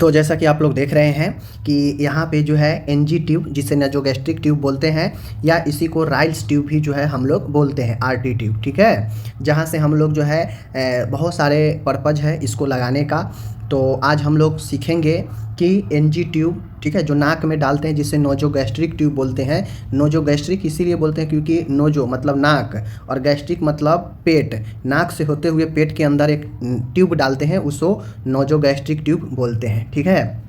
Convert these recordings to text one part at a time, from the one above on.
तो जैसा कि आप लोग देख रहे हैं कि यहाँ पे जो है एनजी ट्यूब, जिसे नासोगैस्ट्रिक ट्यूब बोलते हैं, या इसी को राइल्स ट्यूब भी जो है हम लोग बोलते हैं, आरटी ट्यूब, ठीक है, जहाँ से हम लोग जो है बहुत सारे पर्पज़ है इसको लगाने का। तो आज हम लोग सीखेंगे कि एनजी ट्यूब, ठीक है, जो नाक में डालते हैं, जिसे नोजोगैस्ट्रिक ट्यूब बोलते हैं। नोजोगैस्ट्रिक इसीलिए बोलते हैं क्योंकि नोजो मतलब नाक और गैस्ट्रिक मतलब पेट, नाक से होते हुए पेट के अंदर एक ट्यूब डालते हैं, उसको नोजोगैस्ट्रिक ट्यूब बोलते हैं, ठीक है।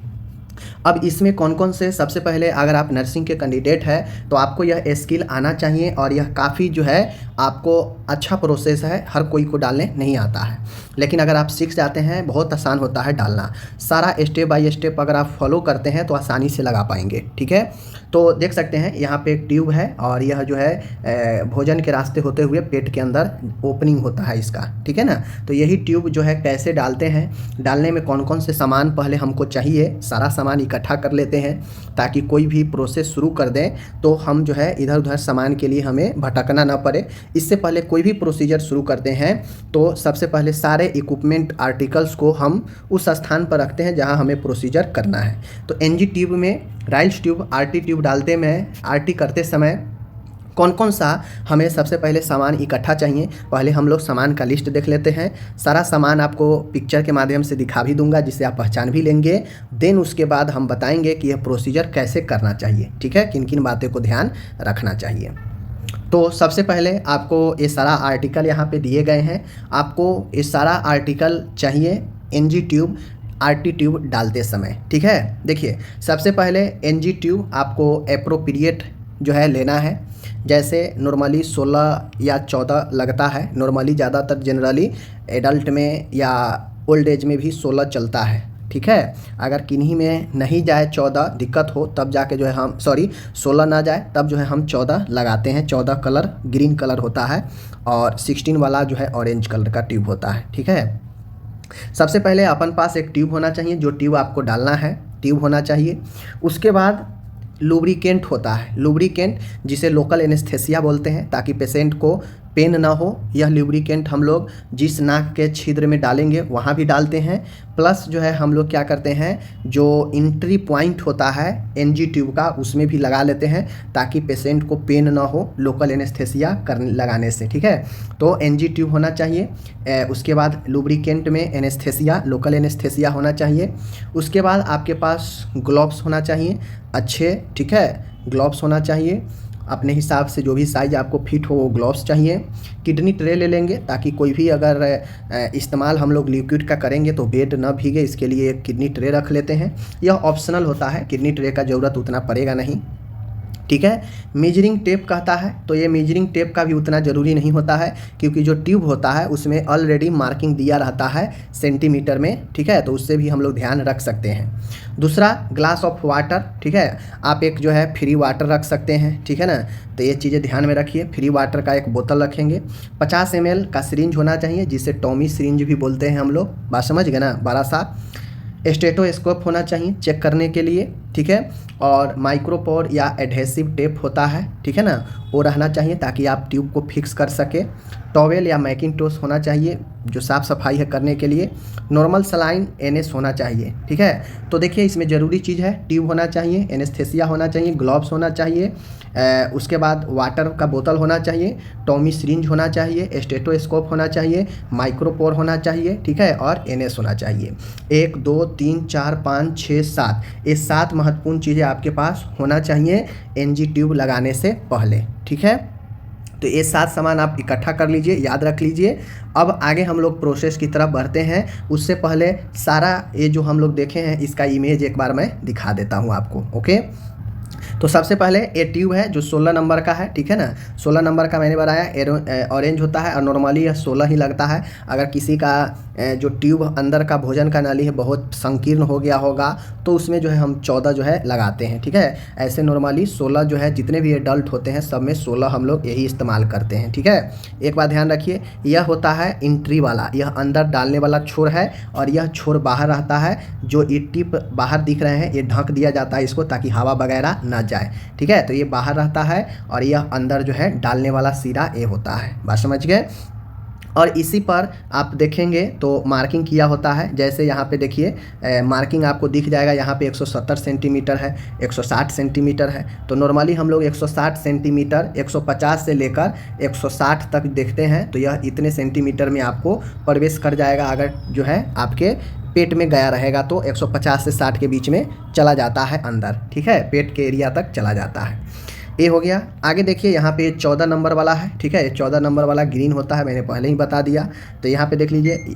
अब इसमें कौन कौन से, सबसे पहले अगर आप नर्सिंग के कैंडिडेट हैं तो आपको यह स्किल आना चाहिए, और यह काफ़ी जो है आपको अच्छा प्रोसेस है, हर कोई को डालने नहीं आता है, लेकिन अगर आप सीख जाते हैं बहुत आसान होता है डालना। सारा स्टेप बाय स्टेप अगर आप फॉलो करते हैं तो आसानी से लगा पाएंगे, ठीक है। तो देख सकते हैं यहाँ पे एक ट्यूब है, और यह जो है भोजन के रास्ते होते हुए पेट के अंदर ओपनिंग होता है इसका, ठीक है ना। तो यही ट्यूब जो है कैसे डालते हैं, डालने में कौन कौन से सामान पहले हमको चाहिए, सारा सामान इकट्ठा कर लेते हैं ताकि कोई भी प्रोसेस शुरू कर दें तो हम जो है इधर उधर सामान के लिए हमें भटकना ना पड़े। इससे पहले कोई भी प्रोसीजर शुरू करते हैं तो सबसे पहले सारे इक्विपमेंट आर्टिकल्स को हम उस स्थान पर रखते हैं जहां हमें प्रोसीजर करना है। तो एनजी ट्यूब में राइल्स ट्यूब, आरटी ट्यूब डालते में, आरटी करते समय कौन कौन सा हमें सबसे पहले सामान इकट्ठा चाहिए, पहले हम लोग सामान का लिस्ट देख लेते हैं। सारा सामान आपको पिक्चर के माध्यम से दिखा भी दूंगा जिससे आप पहचान भी लेंगे। देन उसके बाद हम बताएंगे कि यह प्रोसीजर कैसे करना चाहिए, ठीक है, किन किन बातों को ध्यान रखना चाहिए। तो सबसे पहले आपको ये सारा आर्टिकल यहाँ पे दिए गए हैं, आपको ये सारा आर्टिकल चाहिए एनजी ट्यूब, आरटी ट्यूब डालते समय, ठीक है। देखिए सबसे पहले एनजी ट्यूब आपको एप्रोप्रिएट जो है लेना है, जैसे नॉर्मली 16 या 14 लगता है, नॉर्मली ज़्यादातर जनरली एडल्ट में या ओल्ड एज में भी 16 चलता है, ठीक है। अगर किन्हीं में नहीं जाए 14 दिक्कत हो तब जाके जो है हम 16 ना जाए तब जो है हम 14 लगाते हैं। 14 कलर ग्रीन कलर होता है और 16 वाला जो है ऑरेंज कलर का ट्यूब होता है, ठीक है। सबसे पहले अपन पास एक ट्यूब होना चाहिए, जो ट्यूब आपको डालना है ट्यूब होना चाहिए। उसके बाद लुब्रिकेंट होता है, लुब्रिकेंट जिसे लोकल एनेस्थेसिया बोलते हैं, ताकि पेशेंट को पेन ना हो। यह लुब्रिकेंट हम लोग जिस नाक के छिद्र में डालेंगे वहाँ भी डालते हैं, प्लस जो है हम लोग क्या करते हैं, जो एंट्री पॉइंट होता है एनजी ट्यूब का उसमें भी लगा लेते हैं ताकि पेशेंट को पेन ना हो लोकल एनेस्थेसिया लगाने से, ठीक है। तो एनजी ट्यूब होना चाहिए। उसके बाद लुब्रिकेंट में एनेस्थेसिया, लोकल एनेस्थेसिया होना चाहिए। उसके बाद आपके पास ग्लव्स होना चाहिए अच्छे, ठीक है, ग्लव्स होना चाहिए अपने हिसाब से, जो भी साइज़ आपको फिट हो वो ग्लव्स चाहिए। किडनी ट्रे ले लेंगे ताकि कोई भी अगर इस्तेमाल हम लोग लिक्विड का करेंगे तो बेड ना भीगे, इसके लिए एक किडनी ट्रे रख लेते हैं। यह ऑप्शनल होता है, किडनी ट्रे का ज़रूरत उतना पड़ेगा नहीं, ठीक है। मेजरिंग टेप कहता है तो ये मेजरिंग टेप का भी उतना ज़रूरी नहीं होता है क्योंकि जो ट्यूब होता है उसमें ऑलरेडी मार्किंग दिया रहता है सेंटीमीटर में, ठीक है, तो उससे भी हम लोग ध्यान रख सकते हैं। दूसरा ग्लास ऑफ वाटर, ठीक है, आप एक जो है फ्री वाटर रख सकते हैं, ठीक है ना। तो ये चीज़ें ध्यान में रखिए, फ्री वाटर का एक बोतल रखेंगे। 50 ml का सिरिंज होना चाहिए जिसे टॉमी सिरिंज भी बोलते हैं हम लोग, बात समझ गए ना, बड़ा सा। स्टेटोस्कोप होना चाहिए चेक करने के लिए, ठीक है, और माइक्रोपोर या एडहेसिव टेप होता है, ठीक है ना, वो रहना चाहिए ताकि आप ट्यूब को फिक्स कर सके। टॉवेल या मैकिंटोश होना चाहिए जो साफ़ सफाई है करने के लिए। नॉर्मल सलाइन एनएस होना चाहिए, ठीक है। तो देखिए इसमें ज़रूरी चीज़ है, ट्यूब होना चाहिए, एनेस्थेसिया होना चाहिए, ग्लव्स होना चाहिए, उसके बाद वाटर का बोतल होना चाहिए, टॉमी सिरिंज होना चाहिए, स्टेटोस्कोप होना चाहिए, माइक्रोपोर होना चाहिए, ठीक है, और एनएस होना चाहिए। 1 2 3 4 5 6 7 ये 7 महत्वपूर्ण चीज़ें आपके पास होना चाहिए एनजी ट्यूब लगाने से पहले, ठीक है। तो ये 7 सामान आप इकट्ठा कर लीजिए, याद रख लीजिए। अब आगे हम लोग प्रोसेस की तरफ बढ़ते हैं, उससे पहले सारा ये जो हम लोग देखे हैं इसका इमेज एक बार मैं दिखा देता हूँ आपको, ओके। तो सबसे पहले ये ट्यूब है जो 16 नंबर का है, ठीक है ना, 16 नंबर का मैंने बताया ऑरेंज होता है और नॉर्मली यह 16 ही लगता है। अगर किसी का जो ट्यूब अंदर का भोजन का नाली है बहुत संकीर्ण हो गया होगा तो उसमें जो है हम 14 जो है लगाते हैं, ठीक है। ऐसे नॉर्मली 16 जो है, जितने भी एडल्ट होते हैं सब में 16 हम लोग यही इस्तेमाल करते हैं, ठीक है। एक बात ध्यान रखिए, यह होता है एंट्री वाला, यह अंदर डालने वाला छोर है और यह छोर बाहर रहता है। जो ये टिप बाहर दिख रहे हैं ये ढक दिया जाता है इसको ताकि हवा वगैरह ना जाए, ठीक है। तो ये बाहर रहता है और यह अंदर जो है डालने वाला सिरा ये होता है, बात समझ गए। और इसी पर आप देखेंगे तो मार्किंग किया होता है। जैसे यहाँ पे देखिए मार्किंग आपको दिख जाएगा, यहाँ पे 170 सेंटीमीटर है, 160 सेंटीमीटर है। तो नॉर्मली हम लोग 160 सेंटीमीटर 150 से लेकर 160 तक देखते हैं, तो यह इतने सेंटीमीटर में आपको प्रवेश कर जाएगा। अगर जो है आपके पेट में गया रहेगा तो 150 से 60 के बीच में चला जाता है अंदर, ठीक है, पेट के एरिया तक चला जाता है। ये हो गया। आगे देखिए यहाँ पे 14 नंबर वाला है, ठीक है, 14 नंबर वाला ग्रीन होता है, मैंने पहले ही बता दिया। तो यहाँ पे देख लीजिए,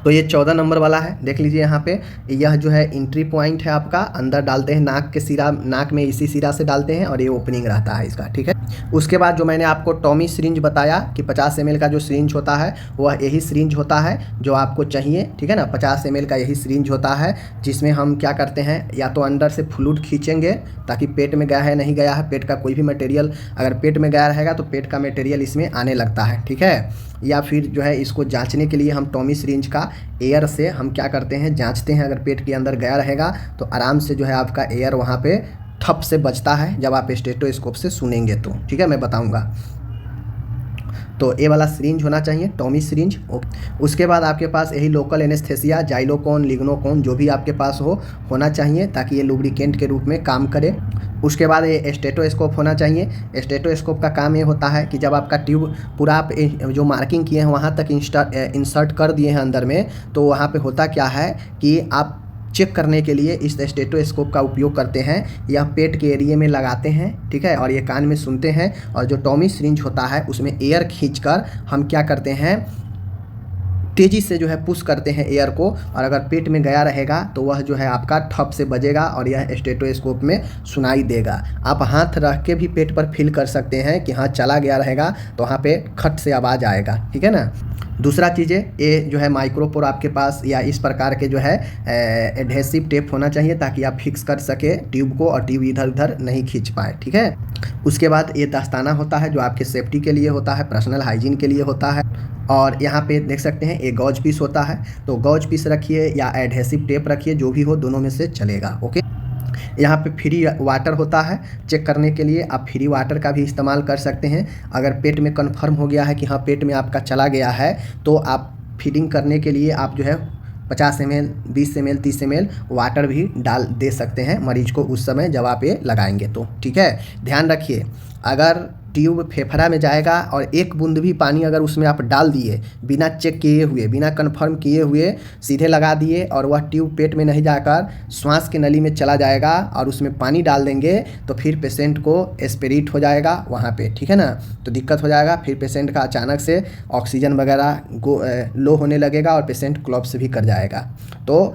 तो ये 14 नंबर वाला है, देख लीजिए यहाँ पे यह जो है एंट्री पॉइंट है आपका, अंदर डालते हैं नाक के सिरा, नाक में इसी सिरा से डालते हैं और ये ओपनिंग रहता है इसका, ठीक है। उसके बाद जो मैंने आपको टॉमी सिरिंज बताया कि 50 ml का जो सिरिंज होता है वह यही सिरिंज होता है जो आपको चाहिए, ठीक है ना। 50 ml का यही सिरिंज होता है जिसमें हम क्या करते हैं, या तो अंदर से फ्लूइड खींचेंगे ताकि पेट में गया है नहीं गया है, पेट का कोई भी मटेरियल अगर पेट में गया रहेगा तो पेट का मटेरियल इसमें आने लगता है, ठीक है। या फिर जो है इसको जांचने के लिए हम टॉमी सिरिंज का एयर से हम क्या करते हैं, जांचते हैं। अगर पेट के अंदर गया रहेगा तो आराम से जो है आपका एयर वहाँ पे ठप से बचता है जब आप स्टेथोस्कोप से सुनेंगे तो, ठीक है, मैं बताऊंगा। तो ये वाला सिरिंज होना चाहिए, टॉमी सिरिंज। उसके बाद आपके पास यही लोकल एनेस्थेसिया, जाइलोकॉन, लिग्नोकॉन जो भी आपके पास होना चाहिए ताकि ये लुब्रिकेंट के रूप में काम करे। उसके बाद ये स्टेथोस्कोप होना चाहिए। स्टेथोस्कोप का काम ये होता है कि जब आपका ट्यूब पूरा आप जो मार्किंग किए हैं वहाँ तक इंसर्ट कर दिए हैं अंदर में, तो वहाँ पे होता क्या है कि आप चेक करने के लिए इस स्टेथोस्कोप का उपयोग करते हैं। यह पेट के एरिया में लगाते हैं, ठीक है, और ये कान में सुनते हैं। और जो टॉमी सिरिंज होता है उसमें एयर खींचकर हम क्या करते हैं, तेज़ी से जो है पुश करते हैं एयर को, और अगर पेट में गया रहेगा तो वह जो है आपका ठप से बजेगा और यह स्टेथोस्कोप में सुनाई देगा। आप हाथ रख के भी पेट पर फील कर सकते हैं कि हाँ चला गया रहेगा, तो वहाँ पे खट से आवाज़ आएगा, ठीक है ना। दूसरा चीज़ें ये जो है माइक्रोपोर आपके पास या इस प्रकार के जो है एडहेसिव टेप होना चाहिए ताकि आप फिक्स कर सके ट्यूब को और ट्यूब इधर उधर नहीं खींच पाए, ठीक है। उसके बाद ये दस्ताना होता है जो आपके सेफ्टी के लिए होता है, पर्सनल हाइजीन के लिए होता है। और यहाँ पे देख सकते हैं एक गॉज पीस होता है, तो गॉज पीस रखिए या एडहेसिव टेप रखिए, जो भी हो दोनों में से चलेगा, ओके। यहाँ पे फ्री वाटर होता है, चेक करने के लिए आप फ्री वाटर का भी इस्तेमाल कर सकते हैं। अगर पेट में कंफर्म हो गया है कि हाँ पेट में आपका चला गया है तो आप फीडिंग करने के लिए आप जो है 50 ml, 20 ml, 30 ml वाटर भी डाल दे सकते हैं मरीज को उस समय जब आप ये लगाएंगे तो, ठीक है। ध्यान रखिए, अगर ट्यूब फेफड़ा में जाएगा और एक बूंद भी पानी अगर उसमें आप डाल दिए बिना चेक किए हुए, बिना कंफर्म किए हुए सीधे लगा दिए और वह ट्यूब पेट में नहीं जाकर श्वास की नली में चला जाएगा और उसमें पानी डाल देंगे तो फिर पेशेंट को एस्पिरेट हो जाएगा वहाँ पे, ठीक है ना। तो दिक्कत हो जाएगा, फिर पेशेंट का अचानक से ऑक्सीजन वगैरह लो होने लगेगा और पेशेंट कोलैप्स भी कर जाएगा। तो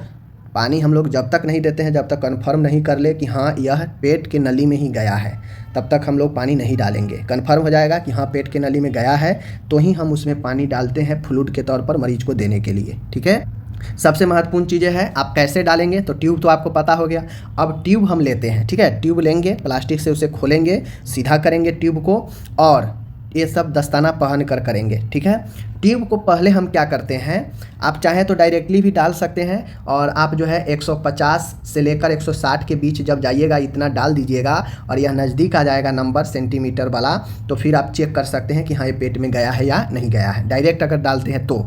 पानी हम लोग जब तक नहीं देते हैं जब तक कंफर्म नहीं कर ले कि हाँ यह पेट के नली में ही गया है, तब तक हम लोग पानी नहीं डालेंगे। कंफर्म हो जाएगा कि हाँ पेट के नली में गया है तो ही हम उसमें पानी डालते हैं फ्लूइड के तौर पर मरीज को देने के लिए, ठीक है। सबसे महत्वपूर्ण चीज़ें हैं आप कैसे डालेंगे, तो ट्यूब तो आपको पता हो गया। अब ट्यूब हम लेते हैं, ठीक है, ट्यूब लेंगे, प्लास्टिक से उसे खोलेंगे, सीधा करेंगे ट्यूब को और ये सब दस्ताना पहन कर करेंगे, ठीक है। ट्यूब को पहले हम क्या करते हैं, आप चाहें तो डायरेक्टली भी डाल सकते हैं और आप जो है 150 से लेकर 160 के बीच जब जाइएगा इतना डाल दीजिएगा और यह नज़दीक आ जाएगा नंबर सेंटीमीटर वाला, तो फिर आप चेक कर सकते हैं कि हाँ ये पेट में गया है या नहीं गया है। डायरेक्ट अगर डालते हैं तो,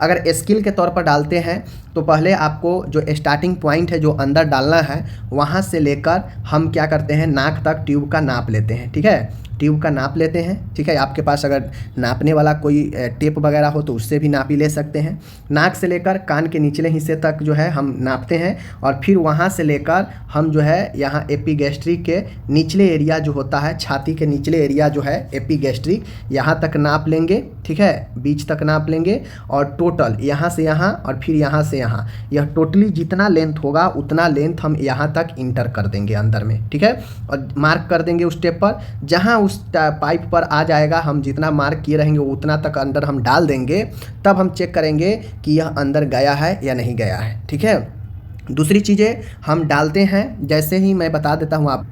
अगर स्किल के तौर पर डालते हैं तो पहले आपको जो स्टार्टिंग पॉइंट है जो अंदर डालना है वहाँ से लेकर हम क्या करते हैं नाक तक ट्यूब का नाप लेते हैं, ठीक है, ट्यूब का नाप लेते हैं, ठीक है। आपके पास अगर नापने वाला कोई टेप वगैरह हो तो उससे भी नापी ले सकते हैं। नाक से लेकर कान के निचले हिस्से तक जो है हम नापते हैं और फिर वहाँ से लेकर हम जो है यहाँ एपिगैस्ट्रिक के निचले एरिया जो होता है, छाती के निचले एरिया जो है एपिगैस्ट्रिक, यहाँ तक नाप लेंगे, ठीक है, बीच तक नाप लेंगे और टोटल यहाँ से यहाँ और फिर यहाँ से यहाँ, यह टोटली जितना लेंथ होगा उतना लेंथ हम यहाँ तक इंटर कर देंगे अंदर में, ठीक है, और मार्क कर देंगे उस टेप पर। जहाँ उस पाइप पर आ जाएगा हम जितना मार्क किए रहेंगे उतना तक अंदर हम डाल देंगे, तब हम चेक करेंगे कि यह अंदर गया है या नहीं गया है, ठीक है। दूसरी चीज़ें हम डालते हैं, जैसे ही मैं बता देता हूँ आप,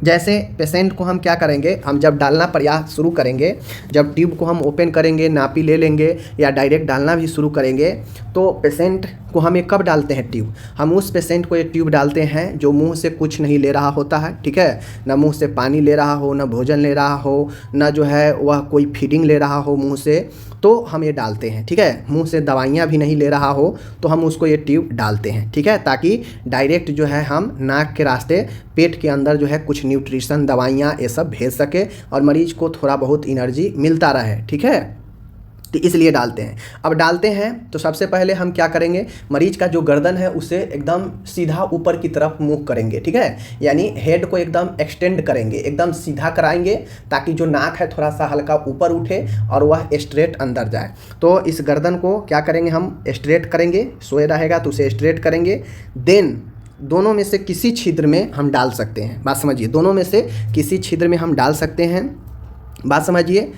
जैसे पेशेंट को हम क्या करेंगे, हम जब डालना प्रयास शुरू करेंगे, जब ट्यूब को हम ओपन करेंगे, नापी ले लेंगे या डायरेक्ट डालना भी शुरू करेंगे, तो पेशेंट को हम ये कब डालते हैं ट्यूब, हम उस पेशेंट को ये ट्यूब डालते हैं जो मुंह से कुछ नहीं ले रहा होता है, ठीक है, ना मुंह से पानी ले रहा हो, ना भोजन ले रहा हो, ना जो है वह कोई फीडिंग ले रहा हो मुंह से, तो हम ये डालते हैं, ठीक है। मुंह से दवाइयाँ भी नहीं ले रहा हो तो हम उसको ये ट्यूब डालते हैं, ठीक है, ताकि डायरेक्ट जो है हम नाक के रास्ते पेट के अंदर जो है कुछ न्यूट्रिशन दवाइयाँ ये सब भेज सके और मरीज को थोड़ा बहुत एनर्जी मिलता रहे, ठीक है। तो इसलिए डालते हैं। अब डालते हैं तो सबसे पहले हम क्या करेंगे, मरीज का जो गर्दन है उसे एकदम सीधा ऊपर की तरफ मूव करेंगे, ठीक है, यानी हेड को एकदम एक्सटेंड करेंगे, एकदम सीधा कराएंगे ताकि जो नाक है थोड़ा सा हल्का ऊपर उठे और वह स्ट्रेट अंदर जाए। तो इस गर्दन को क्या करेंगे, हम स्ट्रेट करेंगे, सोए रहेगा तो उसे स्ट्रेट करेंगे। देन दोनों में से किसी छिद्र में हम डाल सकते हैं, बात समझिए, दोनों में से किसी छिद्र में हम डाल सकते हैं, बात समझिए,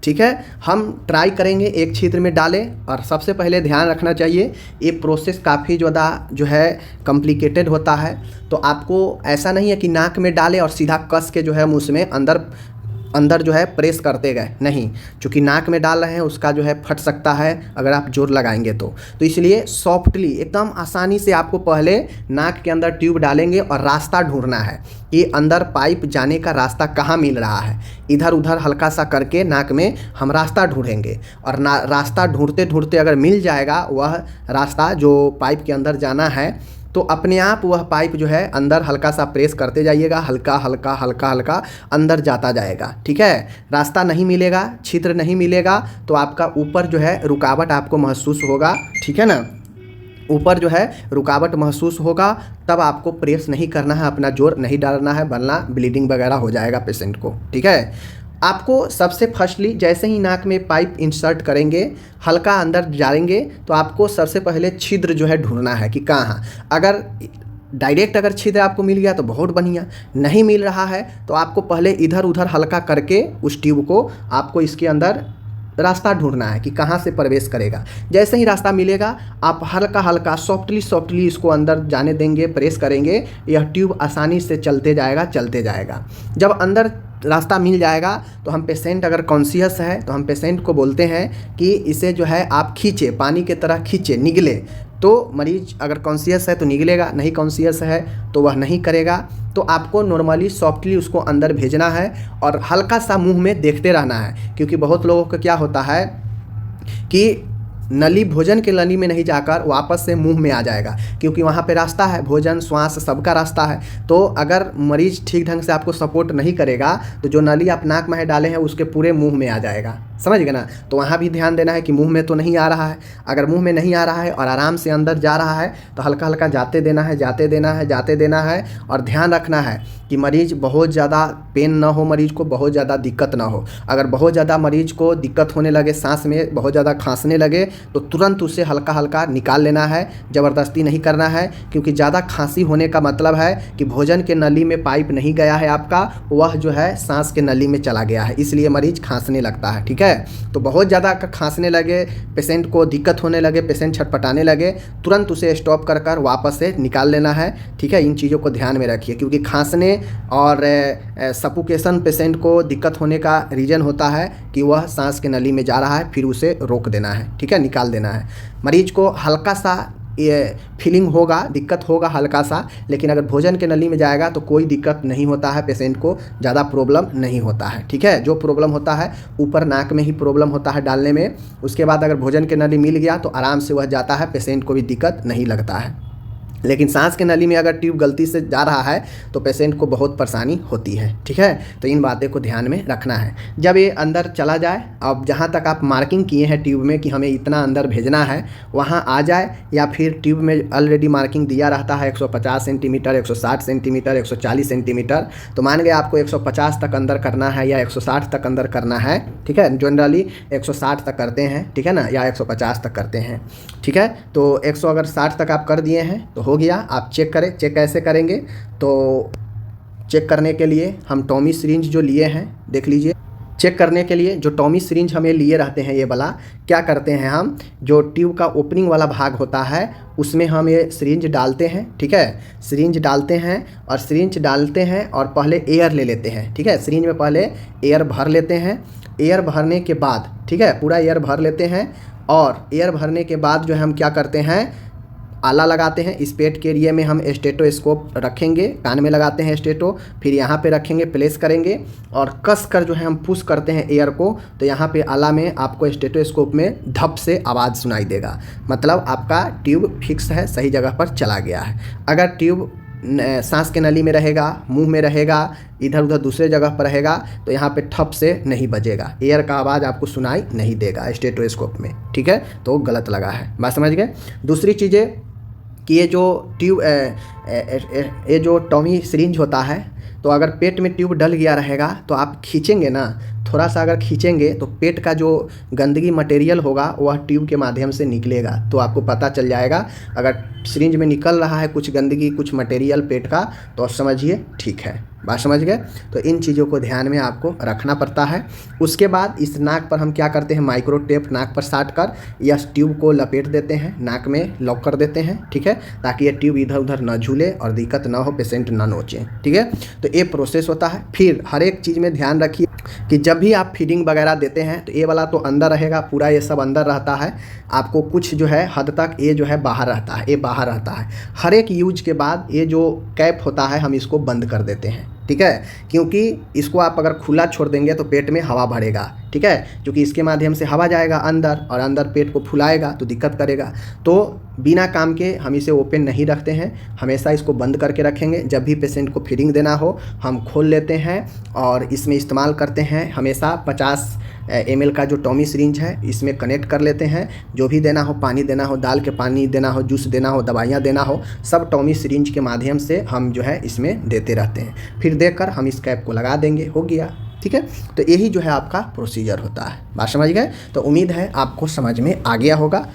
ठीक है। हम ट्राई करेंगे एक छिद्र में डालें। और सबसे पहले ध्यान रखना चाहिए ये प्रोसेस काफ़ी ज़्यादा जो है कॉम्प्लिकेटेड होता है, तो आपको ऐसा नहीं है कि नाक में डालें और सीधा कस के जो है हम उसमें अंदर जो है प्रेस करते गए, नहीं, चूँकि नाक में डाल रहे हैं उसका जो है फट सकता है अगर आप जोर लगाएंगे तो इसलिए सॉफ्टली एकदम आसानी से आपको पहले नाक के अंदर ट्यूब डालेंगे और रास्ता ढूंढना है कि अंदर पाइप जाने का रास्ता कहाँ मिल रहा है। इधर उधर हल्का सा करके नाक में हम रास्ता ढूंढेंगे और रास्ता ढूंढते ढूंढते अगर मिल जाएगा वह रास्ता जो पाइप के अंदर जाना है, तो अपने आप वह पाइप जो है अंदर हल्का सा प्रेस करते जाइएगा, हल्का हल्का हल्का हल्का अंदर जाता जाएगा, ठीक है। रास्ता नहीं मिलेगा, छिद्र नहीं मिलेगा तो आपका ऊपर जो है रुकावट आपको महसूस होगा, ठीक है ना, ऊपर जो है रुकावट महसूस होगा, तब आपको प्रेस नहीं करना है, अपना जोर नहीं डालना है, वरना ब्लीडिंग वगैरह हो जाएगा पेशेंट को, ठीक है। आपको सबसे फर्स्टली जैसे ही नाक में पाइप इंसर्ट करेंगे, हल्का अंदर जाएंगे, तो आपको सबसे पहले छिद्र जो है ढूंढना है कि कहाँ। अगर डायरेक्ट अगर छिद्र आपको मिल गया तो बहुत बढ़िया, नहीं मिल रहा है तो आपको पहले इधर उधर हल्का करके उस ट्यूब को आपको इसके अंदर रास्ता ढूंढना है कि कहाँ से प्रवेश करेगा। जैसे ही रास्ता मिलेगा आप हल्का हल्का सॉफ्टली इसको अंदर जाने देंगे, प्रेस करेंगे, यह ट्यूब आसानी से चलते जाएगा। जब अंदर रास्ता मिल जाएगा तो हम पेशेंट अगर कॉन्शियस है तो हम पेशेंट को बोलते हैं कि इसे जो है आप खींचे, पानी की तरह खींचे, निगले। तो मरीज अगर कॉन्शियस है तो निगलेगा, नहीं कॉन्शियस है तो वह नहीं करेगा। तो आपको नॉर्मली सॉफ्टली उसको अंदर भेजना है और हल्का सा मुंह में देखते रहना है, क्योंकि बहुत लोगों को क्या होता है कि नली, भोजन के नली में नहीं जाकर वापस से मुंह में आ जाएगा, क्योंकि वहाँ पे रास्ता है, भोजन श्वास सबका रास्ता है। तो अगर मरीज ठीक ढंग से आपको सपोर्ट नहीं करेगा तो जो नली आप नाक में डाले हैं उसके पूरे मुंह में आ जाएगा, समझ गए ना। तो वहाँ भी ध्यान देना है कि मुंह में तो नहीं आ रहा है। अगर मुंह में नहीं आ रहा है और आराम से अंदर जा रहा है तो हल्का हल्का जाते देना है और ध्यान रखना है कि मरीज बहुत ज़्यादा पेन ना हो, मरीज को बहुत ज़्यादा दिक्कत ना हो। अगर बहुत ज़्यादा मरीज को दिक्कत होने लगे, सांस में बहुत ज़्यादा खांसने लगे, तो तुरंत उसे हल्का हल्का निकाल लेना है, ज़बरदस्ती नहीं करना है, क्योंकि ज़्यादा खांसी होने का मतलब है कि भोजन के नली में पाइप नहीं गया है आपका, वह जो है सांस के नली में चला गया है, इसलिए मरीज खांसने लगता है, ठीक है। तो बहुत ज़्यादा खांसने लगे, पेशेंट को दिक्कत होने लगे, पेशेंट छटपटाने लगे, तुरंत उसे स्टॉप कर वापस से निकाल लेना है, ठीक है। इन चीज़ों को ध्यान में रखिए, क्योंकि खांसने और सफोकेशन पेशेंट को दिक्कत होने का रीज़न होता है कि वह सांस के नली में जा रहा है, फिर उसे रोक देना है, ठीक है, निकाल देना है। मरीज को हल्का सा ये फीलिंग होगा, दिक्कत होगा हल्का सा, लेकिन अगर भोजन के नली में जाएगा तो कोई दिक्कत नहीं होता है, पेशेंट को ज़्यादा प्रॉब्लम नहीं होता है, ठीक है। जो प्रॉब्लम होता है ऊपर नाक में ही प्रॉब्लम होता है डालने में। उसके बाद अगर भोजन के नली मिल गया तो आराम से वह जाता है, पेशेंट को भी दिक्कत नहीं लगता है। लेकिन सांस के नली में अगर ट्यूब गलती से जा रहा है तो पेशेंट को बहुत परेशानी होती है, ठीक है। तो इन बातें को ध्यान में रखना है। जब ये अंदर चला जाए, अब जहाँ तक आप मार्किंग किए हैं ट्यूब में कि हमें इतना अंदर भेजना है, वहाँ आ जाए, या फिर ट्यूब में ऑलरेडी मार्किंग दिया रहता है 150 सेंटीमीटर, 160 सेंटीमीटर, 140 सेंटीमीटर, तो मान गए आपको 150 तक अंदर करना है या 160 तक अंदर करना है, ठीक है। जनरली 160 तक करते हैं, ठीक है ना, या 150 तक करते हैं, ठीक है। तो 160 तक आप कर दिए हैं तो हो गया। आप चेक करें, चेक कैसे करेंगे, तो चेक करने के लिए हम टॉमी सिरिंज जो लिए हैं, देख लीजिए। चेक करने के लिए जो टॉमी सिरिंज हमें लिए रहते हैं, ये वाला क्या करते हैं, हम जो ट्यूब का ओपनिंग वाला भाग होता है उसमें हम ये सिरिंज डालते हैं, ठीक है। सिरिंज डालते हैं और सिरिंज डालते हैं और पहले एयर ले लेते हैं, ठीक है। सिरिंज में पहले एयर भर लेते हैं। एयर भरने के बाद, ठीक है, पूरा एयर भर लेते हैं और एयर भरने के बाद जो है हम क्या करते हैं, आला लगाते हैं। इस पेट के एरिया में हम स्टेटोस्कोप रखेंगे, कान में लगाते हैं स्टेटो, फिर यहाँ पे रखेंगे, प्लेस करेंगे और कस कर जो है हम पुश करते हैं एयर को, तो यहाँ पे आला में आपको स्टेटोस्कोप में धप से आवाज़ सुनाई देगा, मतलब आपका ट्यूब फिक्स है, सही जगह पर चला गया है। अगर ट्यूब सांस के नली में रहेगा, मुंह में रहेगा, इधर उधर दूसरे जगह पर रहेगा, तो यहाँ पे ठप से नहीं बजेगा, एयर का आवाज़ आपको सुनाई नहीं देगा स्टेटोस्कोप में, ठीक है। तो गलत लगा है, बात समझ गए। दूसरी चीज़ें कि ये जो ट्यूब ये जो टॉमी सिरिंज होता है, तो अगर पेट में ट्यूब डल गया रहेगा तो आप खींचेंगे ना, थोड़ा सा अगर खींचेंगे तो पेट का जो गंदगी मटेरियल होगा वह ट्यूब के माध्यम से निकलेगा, तो आपको पता चल जाएगा। अगर सिरिंज में निकल रहा है कुछ गंदगी, कुछ मटेरियल पेट का, तो समझिए ठीक है, बात समझ गए। तो इन चीज़ों को ध्यान में आपको रखना पड़ता है। उसके बाद इस नाक पर हम क्या करते हैं, माइक्रो टेप नाक पर साट कर या ट्यूब को लपेट देते हैं, नाक में लॉक कर देते हैं, ठीक है, ताकि ये ट्यूब इधर उधर ना झूले और दिक्कत ना हो, पेशेंट ना नोचे, ठीक है। तो ये प्रोसेस होता है। फिर हर एक चीज़ में ध्यान रखिए कि जब भी आप फीडिंग वगैरह देते हैं तो ये वाला तो अंदर रहेगा, पूरा ये सब अंदर रहता है, आपको कुछ जो है हद तक ये जो है बाहर रहता है, ये बाहर रहता है। हर एक यूज के बाद ये जो कैप होता है हम इसको बंद कर देते हैं, ठीक है, क्योंकि इसको आप अगर खुला छोड़ देंगे तो पेट में हवा भरेगा, ठीक है, क्योंकि इसके माध्यम से हवा जाएगा अंदर और अंदर पेट को फुलाएगा तो दिक्कत करेगा। तो बिना काम के हम इसे ओपन नहीं रखते हैं, हमेशा इसको बंद करके रखेंगे। जब भी पेशेंट को फीडिंग देना हो हम खोल लेते हैं और इसमें इस्तेमाल करते हैं। हमेशा 50 ml का जो टॉमी सिरिंज है इसमें कनेक्ट कर लेते हैं। जो भी देना हो, पानी देना हो, दाल के पानी देना हो, जूस देना हो, दवाइयाँ देना हो, सब टॉमी सिरिंज के माध्यम से हम जो है इसमें देते रहते हैं। फिर देकर हम इस कैप को लगा देंगे, हो गया, ठीक है। तो यही जो है आपका प्रोसीजर होता है, बात समझ गए। तो उम्मीद है आपको समझ में आ गया होगा।